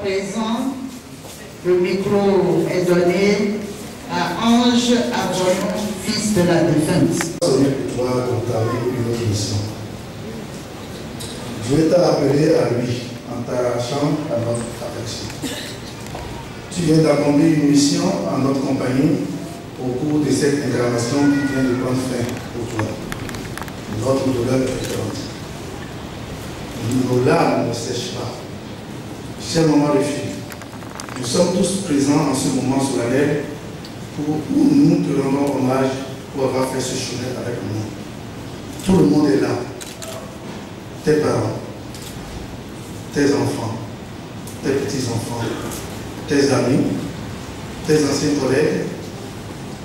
présent, le micro est donné à Ange Abjoyon, fils de la défunte. Seigneur, pour toi d'entamer une autre mission. Je vais t'appeler à lui en t'arrachant à notre affection. Tu viens d'accomplir une mission en notre compagnie au cours de cette incarnation qui vient de prendre fin pour toi. Notre douleur est grande. Nos larmes ne sèchent pas. Cher maman de fille, nous sommes tous présents en ce moment solennel où nous te rendons hommage pour avoir fait ce chemin avec nous. Tout le monde est là. Tes parents, tes enfants, tes petits-enfants, tes amis, tes anciens collègues,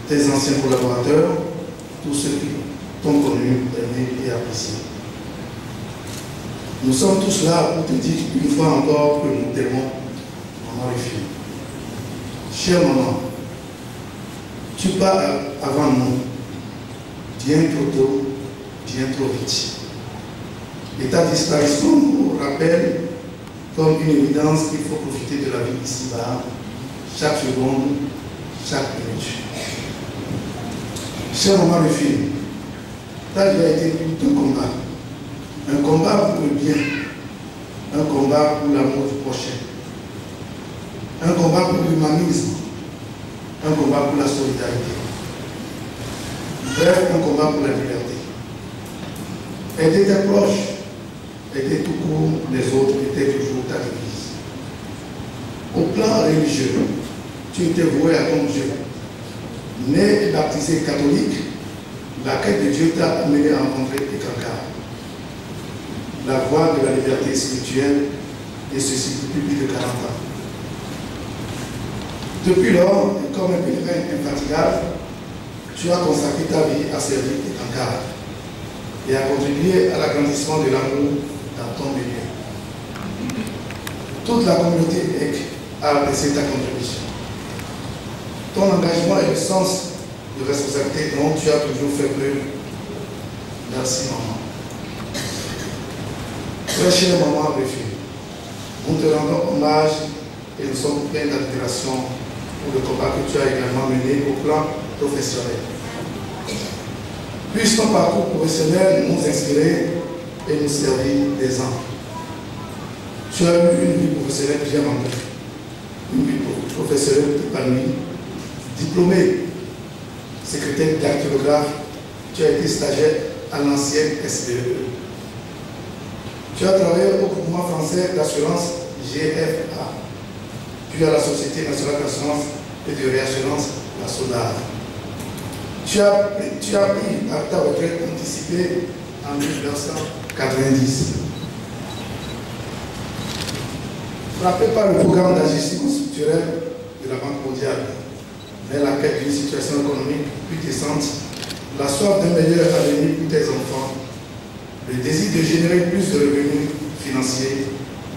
tes anciens collaborateurs, tous ceux qui t'ont connu, aimé et apprécié. Nous sommes tous là pour te dire une fois encore que nous t'aimons, maman et fille. Chère maman, tu pars avant nous, bien trop tôt, bien trop vite. Et ta disparition nous rappelle comme une évidence qu'il faut profiter de la vie ici-bas, chaque seconde, chaque minute. Chère maman et fille, ta vie a été tout un combat. Un combat pour le bien, un combat pour l'amour du prochain, un combat pour l'humanisme, un combat pour la solidarité. Bref, un combat pour la liberté. Aider tes proches, aider tout court les autres était toujours ta devise. Au plan religieux, tu étais voué à ton Dieu. Né et baptisé catholique, la quête de Dieu t'a amené à rencontrer Ikankar, la voie de la liberté spirituelle, et ceci depuis plus de 40 ans. Depuis lors, comme un pèlerin infatigable, tu as consacré ta vie à servir Ikankar et à contribuer à l'agrandissement de l'amour dans ton milieu. Toute la communauté EC a apprécié ta contribution. Ton engagement et le sens de responsabilité dont tu as toujours fait preuve. Merci, maman. Très chère maman et fille, nous te rendons hommage et nous sommes pleins d'admiration pour le combat que tu as également mené au plan professionnel. Puisse ton parcours professionnel nous inspirer et nous servir des ans. Tu as eu une vie professionnelle bien remplie, une vie professionnelle épanouie, diplômé, secrétaire dactylographe, tu as été stagiaire à l'ancienne SPE. Tu as travaillé au groupement français d'assurance GFA, puis à la Société nationale d'assurance et de réassurance, la SODAR. Tu as pris ta retraite anticipée en 1990. Frappé par le programme d'ajustement structurel de la Banque mondiale, vers la quête d'une situation économique plus décente, la soif d'un meilleur avenir pour tes enfants, le désir de générer plus de revenus financiers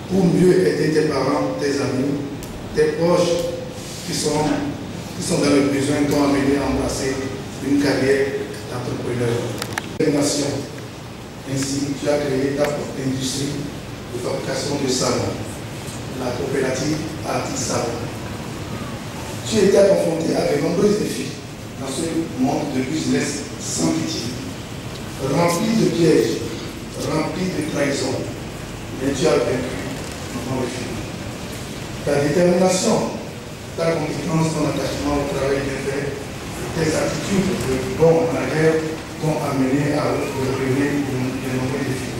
pour mieux aider tes parents, tes amis, tes proches qui sont dans le besoin t'ont amené à embrasser une carrière d'entrepreneur. Ainsi, tu as créé ta propre industrie de fabrication de savon, la coopérative Artis Savon. Tu étais confronté à de nombreux défis dans ce monde de business sans pitié, rempli de pièges, rempli de trahisons, mais tu as vaincu dans le film. Ta détermination, ta compétence, ton attachement au travail bien fait, tes attitudes de bon en arrière t'ont amené à relever de nombreux défis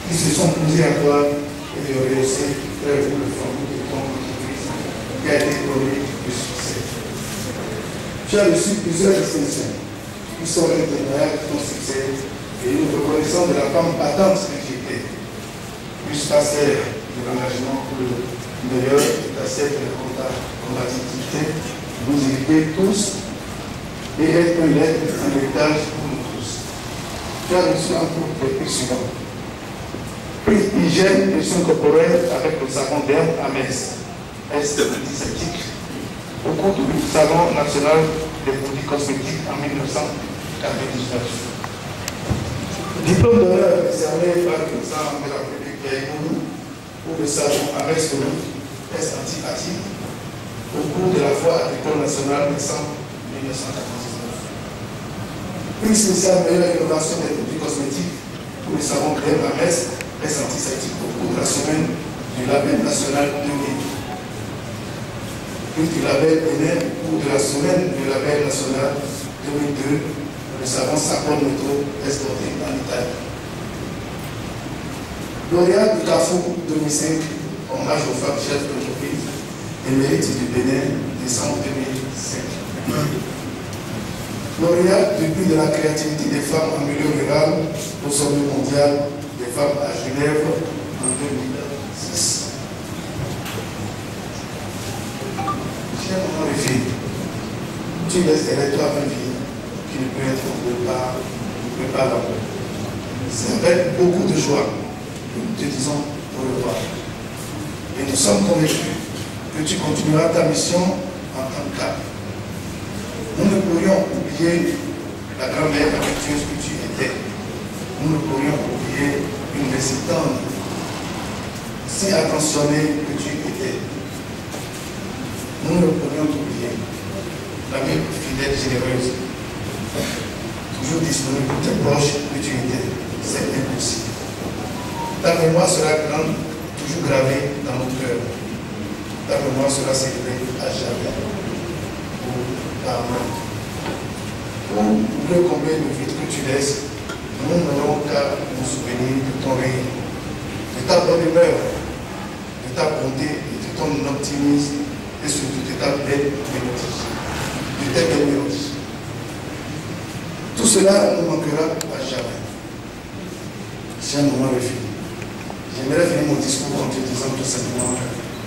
qui se sont posés à toi et de rehausser très haut le flambeau de ton entreprise qui a été couronné de succès. Tu as reçu plusieurs distinctions qui sont les témoignages de ton succès et nous reconnaissons de la femme battante que tu étais. Puisse ta serre de l'engagement pour le meilleur et ta serre de la combativité nous éviter tous et être un legs, un héritage pour nous tous. Tu as reçu un cours des prix suivants. Prix hygiène et soins corporels avec le savon d'herbe à Metz, antiseptique, au cours du Salon national des produits cosmétiques en 1999. Diplôme d'honneur décerné par le président de la République pour le savon à Metz est antipathique au cours de la voie agricole nationale décembre 1999. Prix spécial meilleure innovation des produits cosmétiques pour le savon crème à Metz est antiseptique au cours de la semaine du label national 2000. Prix du label ENEM au cours de la semaine du label national 2002, le savon Sapone Métro est exporté en Italie. Lauréat du Carrefour 2005, hommage aux femmes chefs d'entreprise et mérite du Bénin, décembre 2005. Lauréat du prix de la créativité des femmes en milieu rural au sommet mondial des femmes à Genève en 2006. Chère maman et fille, tu laisses derrière toi une vie qui ne peut être pas là. C'est avec beaucoup de joie que nous te disons au revoir. Et nous sommes convaincus que tu continueras ta mission en tant que cap. Nous ne pourrions oublier la grand-mère affectueuse que tu étais. Nous ne pourrions oublier une récitante si attentionnée que tu étais. Nous ne pourrions oublier l'amie fidèle, généreuse, toujours disponible pour tes proches que tu étais. C'est impossible. Ta mémoire sera grande, toujours gravée dans nos cœurs. Ta mémoire sera célébrée à jamais. Amen. Pour le combien de vides que tu laisses, nous n'aurons qu'à nous souvenir de ton règne, de ta bonne humeur, de ta bonté et de ton optimisme et surtout de ta belle mélodie, de tes belles mélodies. Tout cela nous manquera à jamais. Chère maman et fille, j'aimerais finir mon discours en te disant tout simplement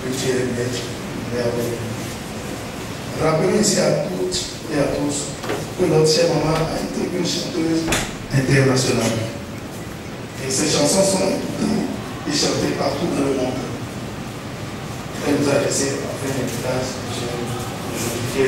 que tu es maître, merveilleux. Rappelez ici à toutes et à tous que notre chère maman a été une chanteuse internationale. Et ses chansons sont écoutées et chantées partout dans le monde. Elle nous a laissé à faire une place de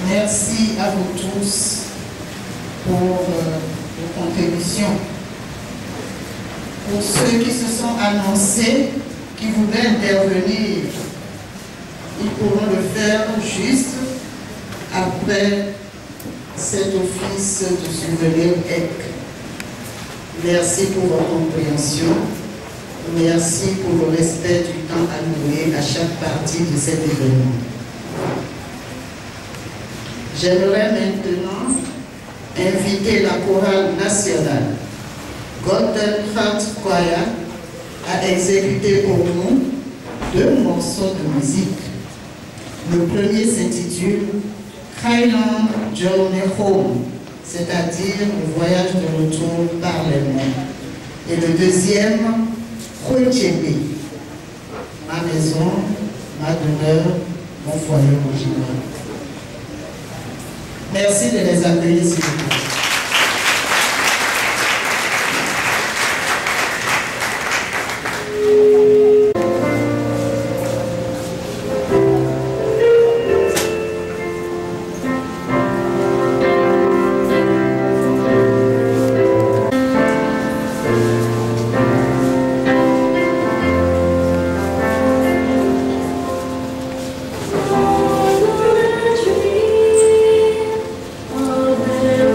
Merci à vous tous pour vos contributions. Pour ceux qui se sont annoncés, qui voudraient intervenir, ils pourront le faire juste après cet office de souvenir EC. Merci pour votre compréhension. Merci pour le respect du temps alloué à chaque partie de cet événement. J'aimerais maintenant inviter la chorale nationale Golden Heart Choir à exécuter pour nous 2 morceaux de musique. Le premier s'intitule Highland Journey Home, c'est-à-dire le voyage de retour par les monts. Et le deuxième, Khouetchébé, ma maison, ma demeure, mon foyer original. Merci de les accueillir, s'il vous plaît.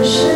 Shine.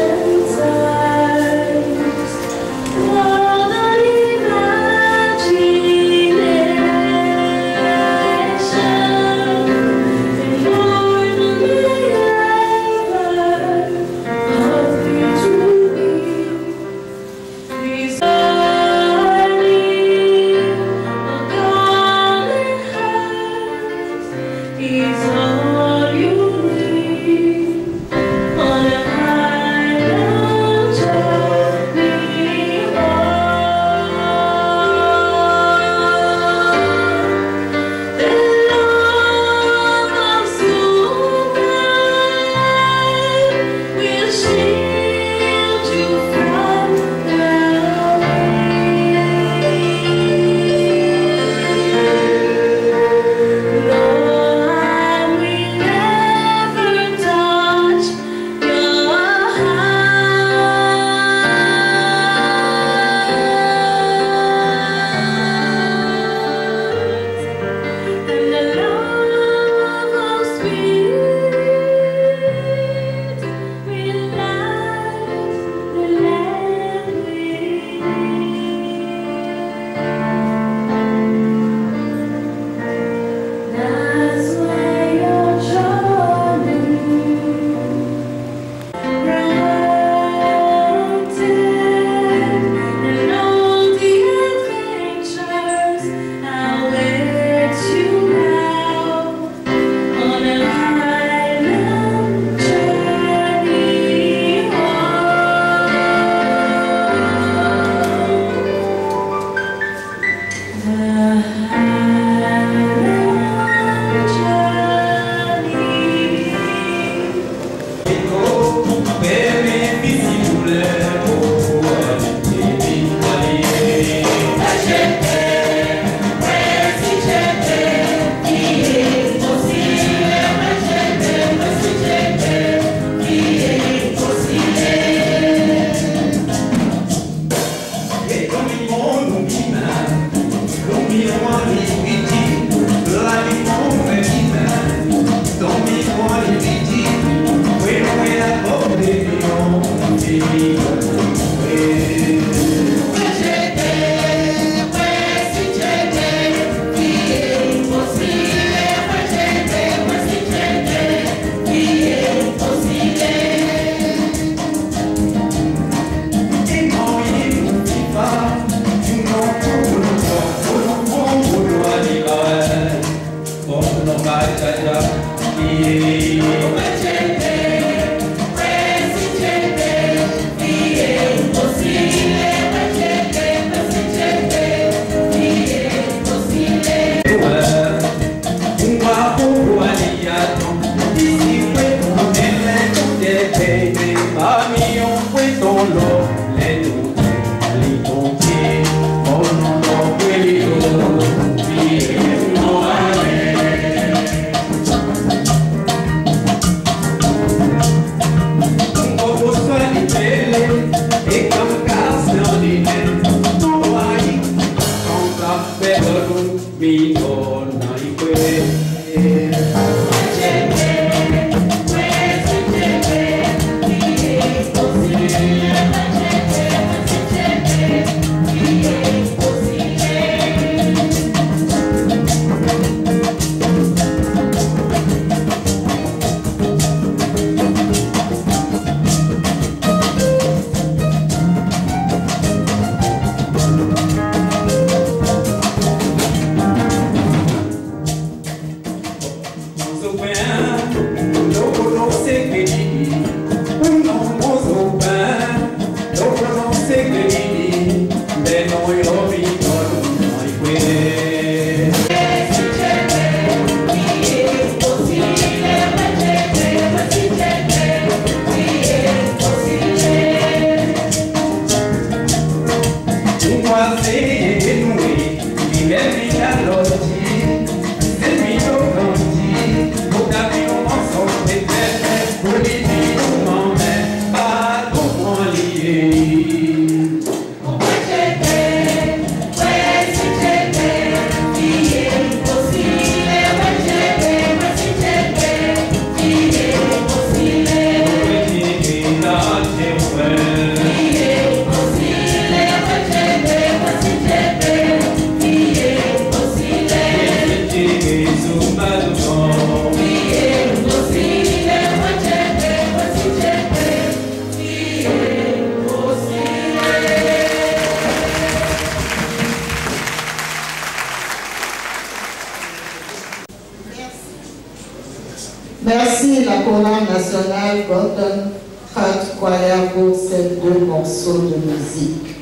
Merci la chorale nationale Golden Heart Choir pour ces deux morceaux de musique.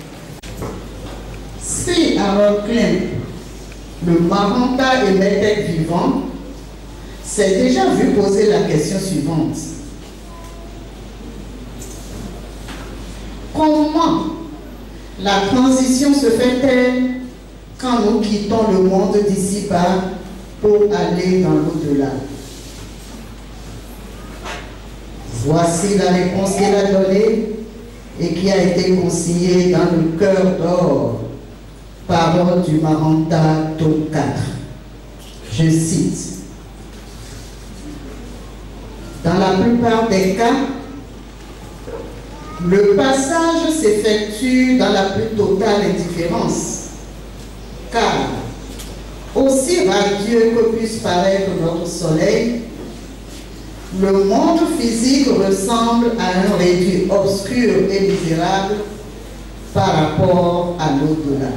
Si à Rocklin, le Maranta et Métèque vivant, s'est déjà vu poser la question suivante. Comment la transition se fait-elle quand nous quittons le monde d'ici-bas pour aller dans l'au-delà? Voici la réponse qu'il a donnée et qui a été consignée dans le cœur d'or, parole du Maranta, tome 4. Je cite. Dans la plupart des cas, le passage s'effectue dans la plus totale indifférence, car aussi radieux que puisse paraître notre soleil, le monde physique ressemble à un réduit obscur et misérable par rapport à l'au-delà.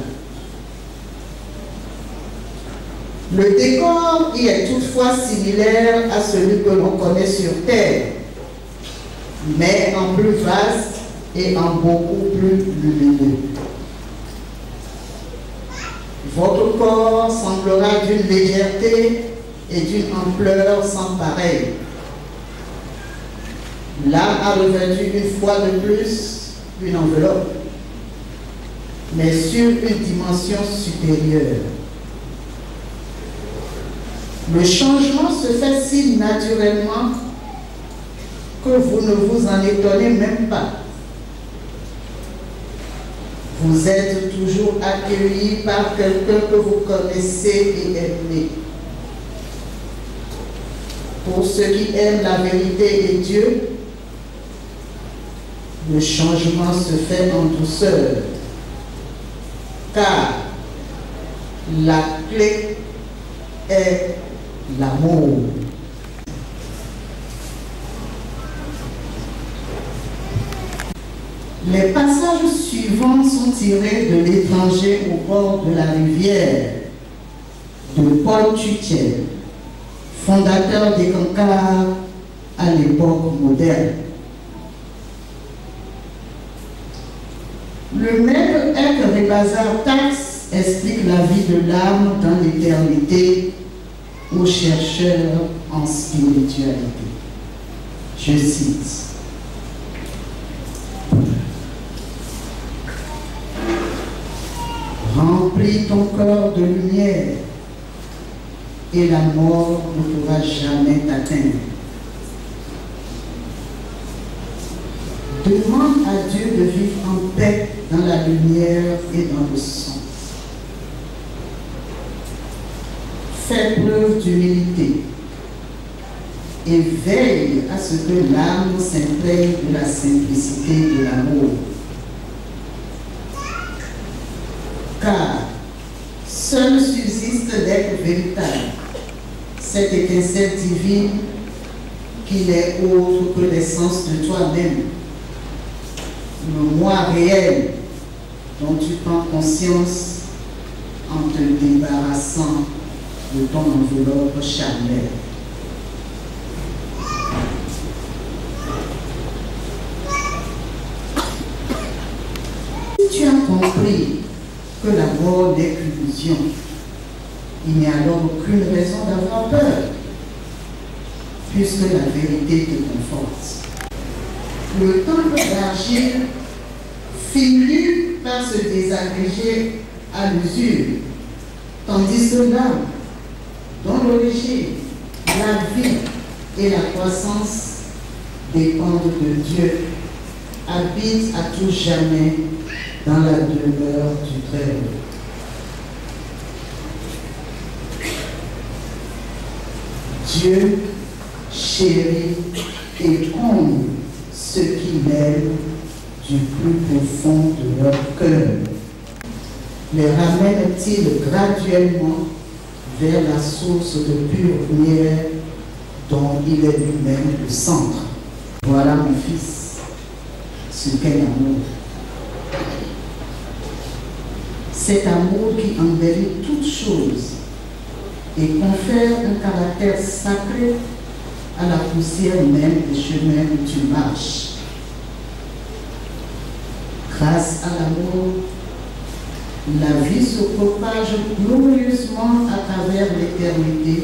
Le décor y est toutefois similaire à celui que l'on connaît sur Terre, mais en plus vaste et en beaucoup plus lumineux. Votre corps semblera d'une légèreté et d'une ampleur sans pareille. L'âme a revêtu une fois de plus une enveloppe, mais sur une dimension supérieure. Le changement se fait si naturellement que vous ne vous en étonnez même pas. Vous êtes toujours accueilli par quelqu'un que vous connaissez et aimez. Pour ceux qui aiment la vérité et Dieu, le changement se fait en douceur, car la clé est l'amour. Les passages suivants sont tirés de L'étranger au bord de la rivière de Paul Tutiel, fondateur des Cancars à l'époque moderne. Le maître Ek Rebazar Tax explique la vie de l'âme dans l'éternité aux chercheurs en spiritualité. Je cite. remplis ton corps de lumière et la mort ne pourra jamais t'atteindre. Demande à Dieu de vivre en paix dans la lumière et dans le sang. Fais preuve d'humilité et veille à ce que l'âme s'imprègne de la simplicité de l'amour. Car seul subsiste l'être véritable, cette étincelle divine qui n'est autre que l'essence de toi-même, le moi réel dont tu prends conscience en te débarrassant de ton enveloppe charnelle. Si tu as compris que la mort n'est qu'illusion, il n'y a alors aucune raison d'avoir peur, puisque la vérité te conforte. Le temple d'argile finit par se désagréger à l'usure, tandis que l'âme, dont l'origine, la vie et la croissance dépendent de Dieu, habite à tout jamais dans la demeure du Très-Haut. Dieu chérit et comble ceux qui l'aiment du plus profond de leur cœur. Les ramène-t-il graduellement vers la source de pure lumière dont il est lui-même le centre. Voilà mon fils, ce qu'est l'amour. Cet amour qui embellit toutes choses et confère un caractère sacré à la poussière même des chemins où tu marches. Grâce à l'amour, la vie se propage glorieusement à travers l'éternité,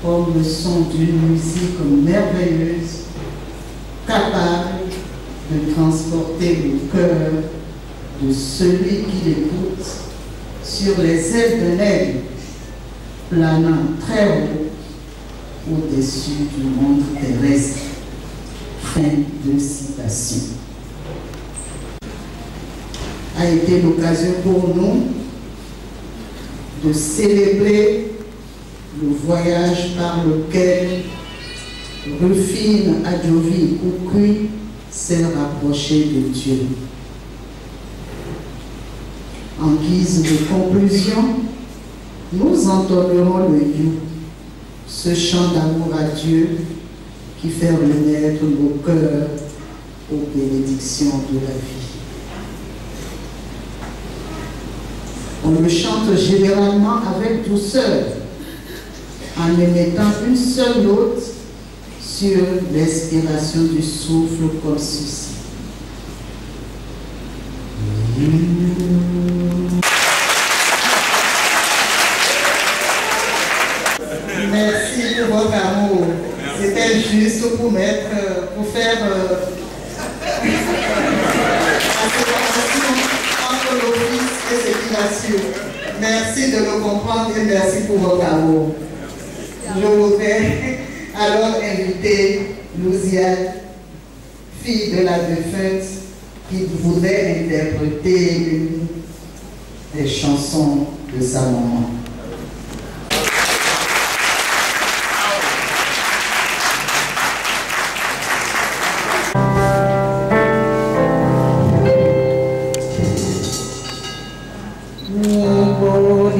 comme le son d'une musique merveilleuse, capable de transporter le cœur de celui qui l'écoute sur les ailes d'un aigle, planant très haut au-dessus du monde terrestre. Fin de citation. A été l'occasion pour nous de célébrer le voyage par lequel Rufine Adjovi Koukoui s'est rapproché de Dieu. En guise de conclusion, nous entonnerons le you, ce chant d'amour à Dieu qui fait renaître nos cœurs aux bénédictions de la vie. On le chante généralement avec douceur, en émettant une seule note sur l'expiration du souffle comme ceci. Merci pour votre amour. C'était juste pour faire la séparation entre l'office et ce qu'il assure. Merci de le comprendre et merci pour votre amour. Je voudrais alors inviter Louziane, fille de la défunte, qui voudrait interpréter une des chansons de sa maman. Oh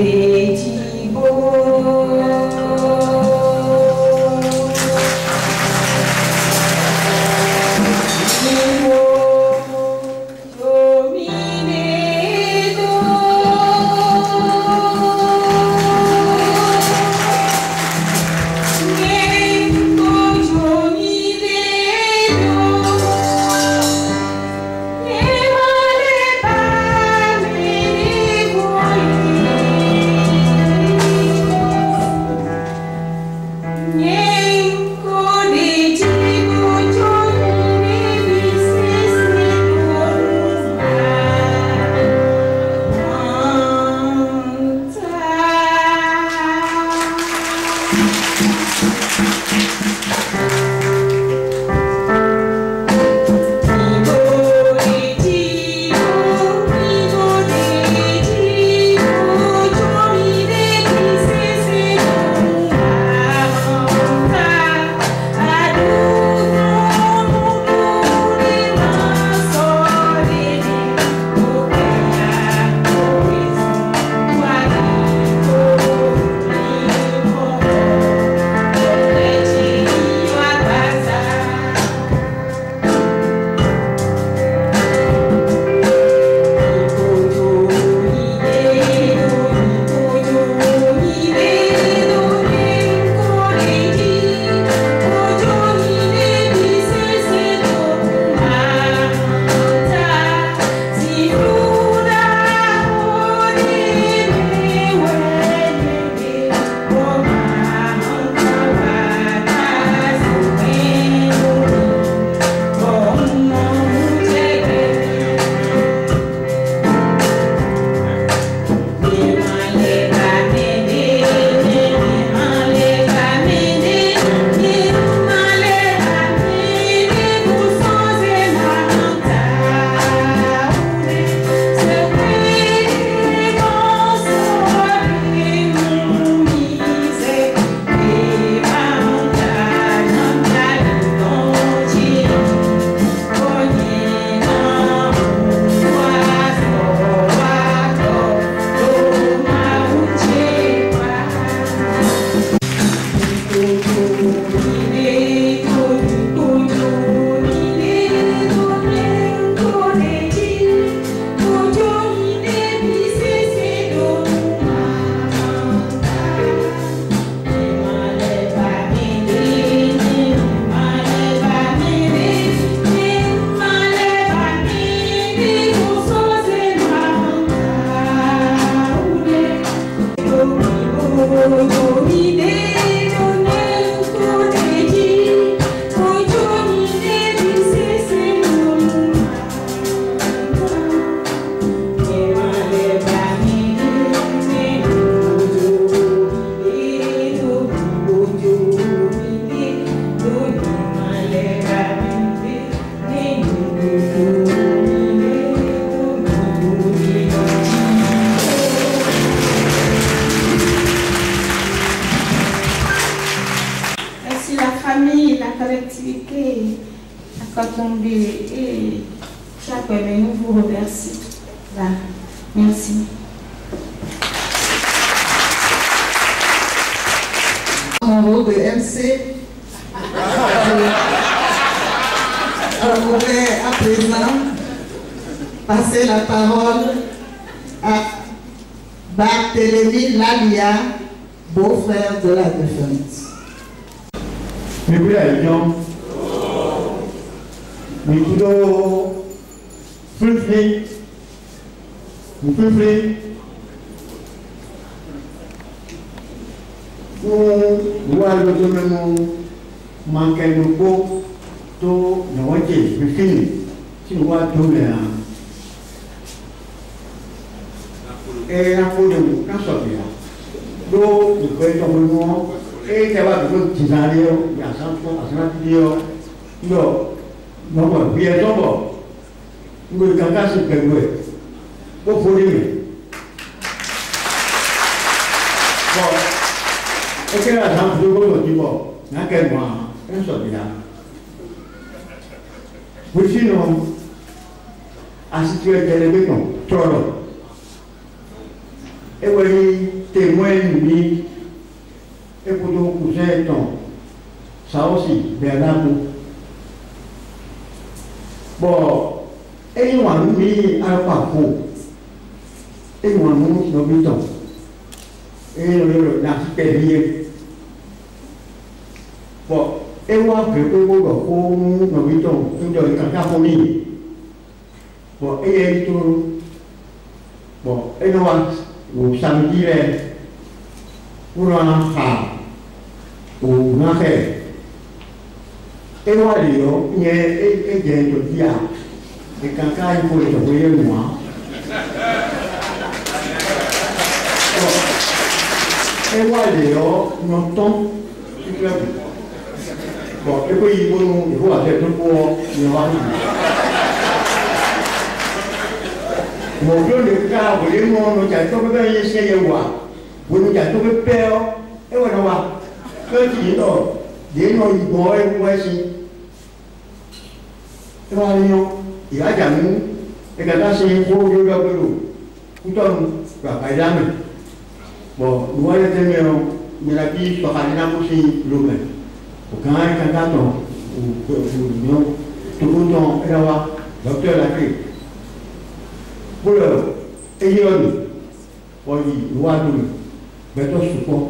Katumbi et Chapelle, nous vous remercions. Là. Merci. Mon rôle de MC, je voudrais à présent passer la parole à Barthélémy Lalia, beau-frère de la défunte. Mais vous l'avez dit, mais vous pouvez voir le domaine manqué de beau, tout le monde est fini. Si vous voyez tout le monde, et la peau de vous, quand ça vient, l'eau, vous pouvez tomber le monde, et ça va vous dire, il y a 100 fois, à 100 vidéos, non, bien tombé. Vous pouvez quand même se perdre. Vous pouvez. Et que la jambe de l'eau du bord, n'a qu'un mois, un seul bien. Vous sinon, à situer des béton, trop long. Et vous témoin lui, et pour nous coucher ton, ça aussi, Bernard. Bon, et nous avons mis un parcours, et nous avons mis nos bétons. Et nous avons fait bon, et nous avons fait nos bétons, nous avons fait bon, et tout, bon, et nous avons samedi, nous avons fait, et nous avons dit, et quand il faut les envoyer moi. Et moi, nous tombe. Bon, et puis il faut faire tout pour nous voir. Mon Dieu, le cas, vous voulez, nous avons tout essayer de voir. Vous nous avez tout peur. Et voilà, que tu dis, des noms, ils vont être ici. Et voilà, il y a des gens, et quand c'est un gros lieu de l'eau, tout le monde va pas y aller. Bon, nous allons dire, mais la vie sera aussi l'eau. Quand tout le temps, et là, docteur l'a fait. Pour le, et il y a bon, il doit tout, mais tout support.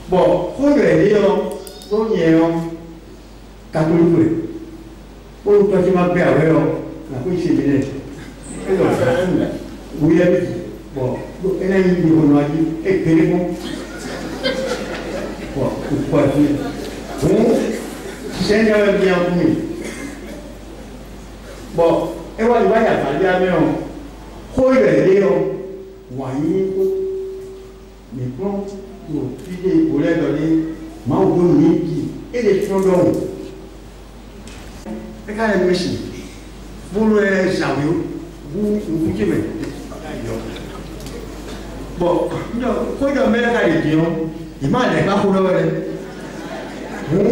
Bon, pour le dire, on y est, catholique. Pour le petit mappé avec la police est oui, bon, elle a dit qu'on a dit, et que les bons. Bon, pourquoi dire? Bon, c'est un bien commis. Bon, et voilà, il va y avoir des avions. Quoi, il va y avoir voyez, mais bon, pour filer, pour les donner, m'envoyer, et les fondons. Et quand elle me dit, vous le savez, vous dites, bon, quand il met la religion, il m'a dit, pas pour le voir. Bon,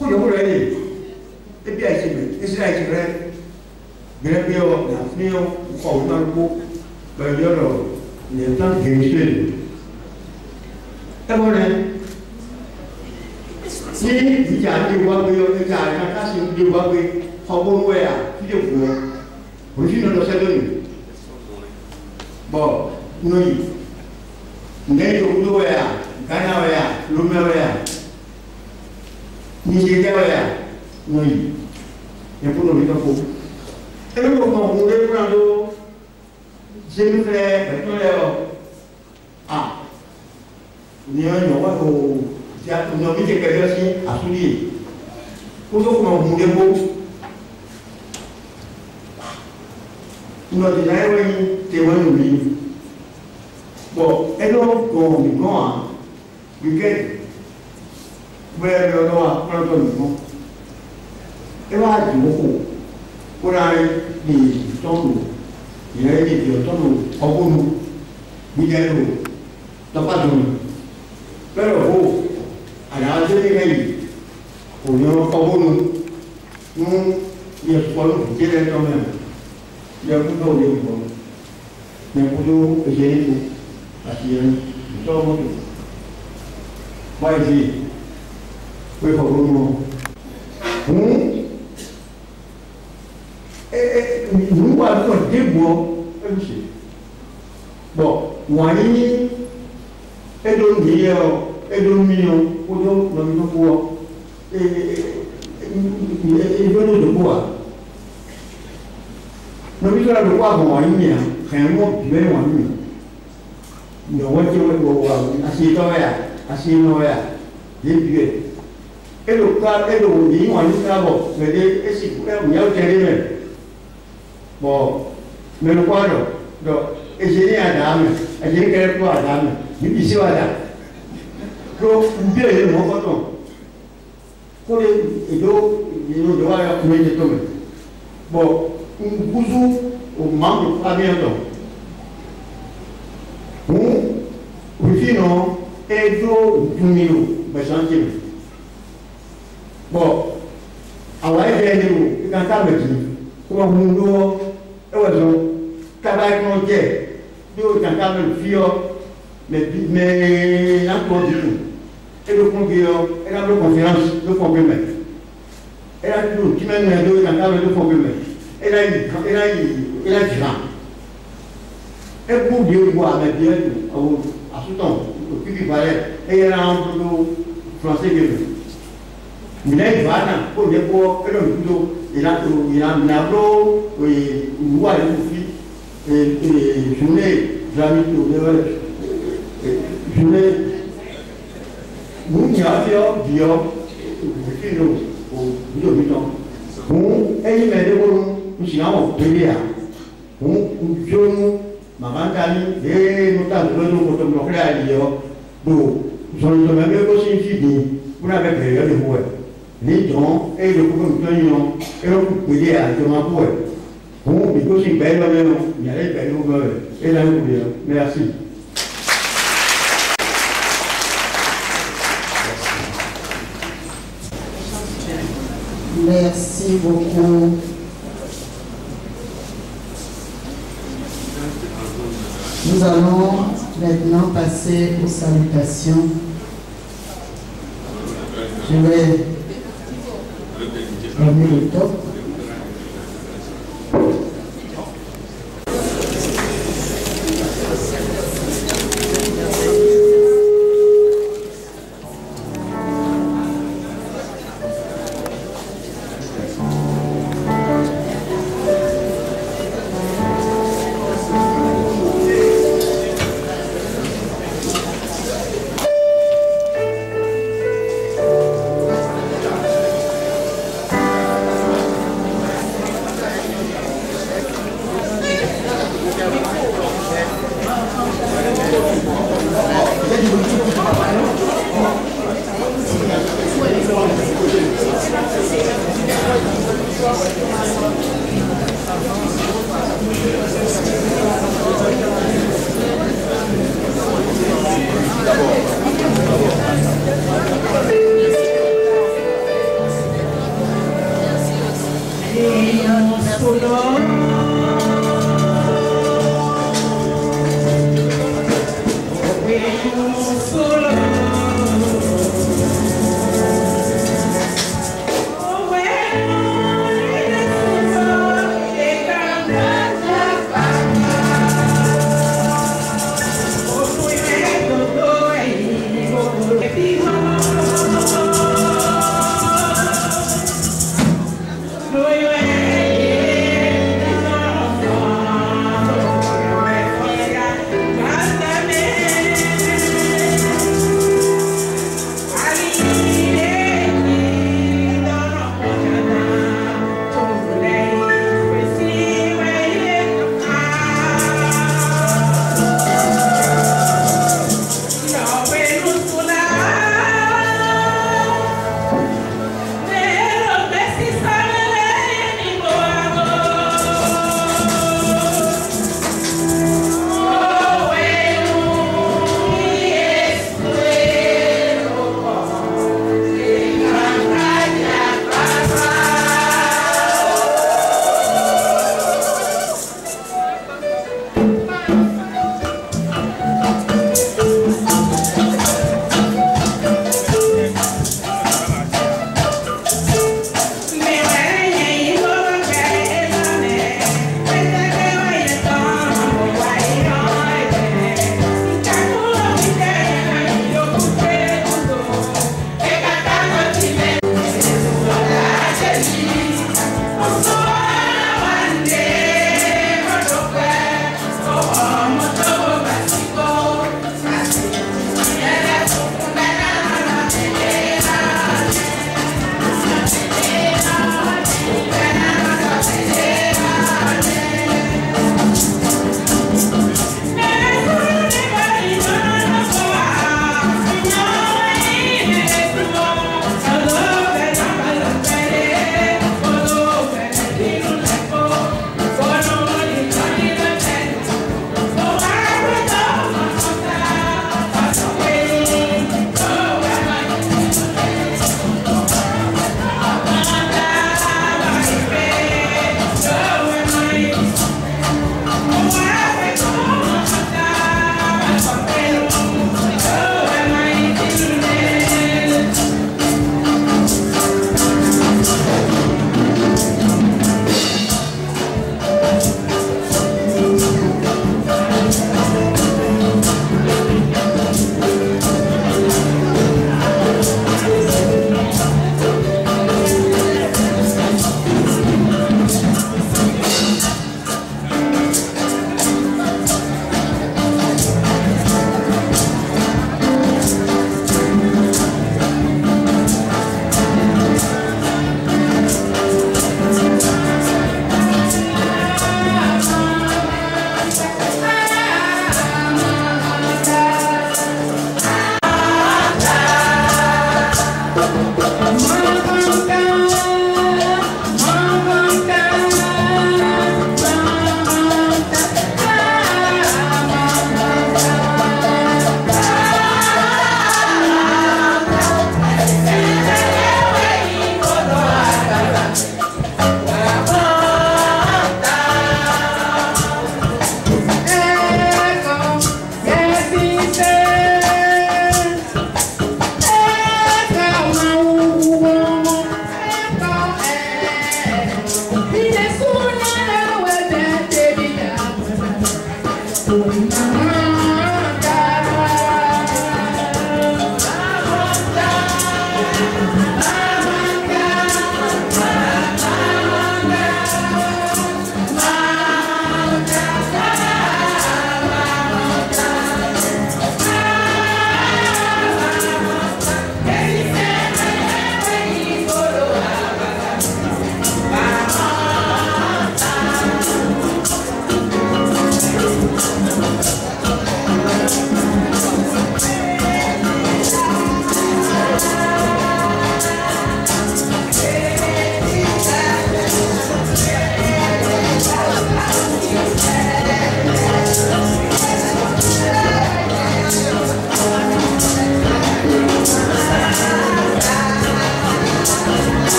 quand il voulait aller, et bien, c'est vrai, bien, bien, bien, on a un peu, il y a tant de guérisseries. Et voilà. Si il y a des voix, il y a des voix, bon, nous, nous bon, et donc, et là, il beaucoup. Pour aller des temps, il y a des temps, en bon, il y a l'eau, t'as pas de l'eau. Mais le haut, à la générale, on y a pas bon, il y a trois autres qui est quand même. Il y a beaucoup de gens. Il y a beaucoup de gens à qui il y a beaucoup de moi, je dis, oui, il faut que nous avons des mots, bon, moi, et donc, il y a un million, pour nous, et il veut nous de quoi. Nous avons de quoi, bon, il y a un mot, tu veux, nous avons assez assez noya depuis et le cas et le dit on dit ça bon mais et si vous avez bien terminé bon mais le quoi donc et j'ai rien à dame et j'ai quelque chose à dame il dit ça là donc bien le mot coton pour les et donc il nous doit mettre de tomber bon un bousou au manque pas bien donc oui non et do dumilo basanti bon awai denu kan ta meji ko mundo e wazo kaba ko je do kan ta me fio mais la ko du et le conguio et la confiance le problème et la tout qui mène do kan ta le problème et la dira et pour Dieu voir mais bien à tout temps qui paraît et il y a un peu français que mais il va là pour des pots et le couteau il a un arbre et il voit une fille et journée jamais tout journée nous y a bio fino au bio biton bon et il met des bons nous y avons payé bon nous Magantani, et nous avons besoin de nous faire donc, nous sommes même aussi fini, vous n'avez pas de voix. Les gens et le gouvernement et le gouvernement à Thomas Bouet. Bon, il faut aussi belle maison, il y a les belles nouvelles. Et là, vous dire, merci. Merci beaucoup. Nous allons maintenant passer aux salutations. Je vais remettre le top.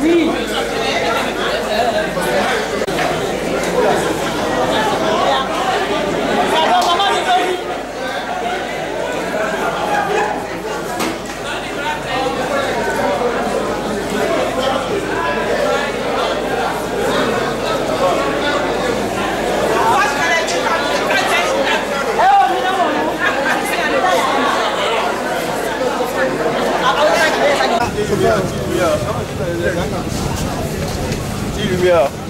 Oui. Lumière.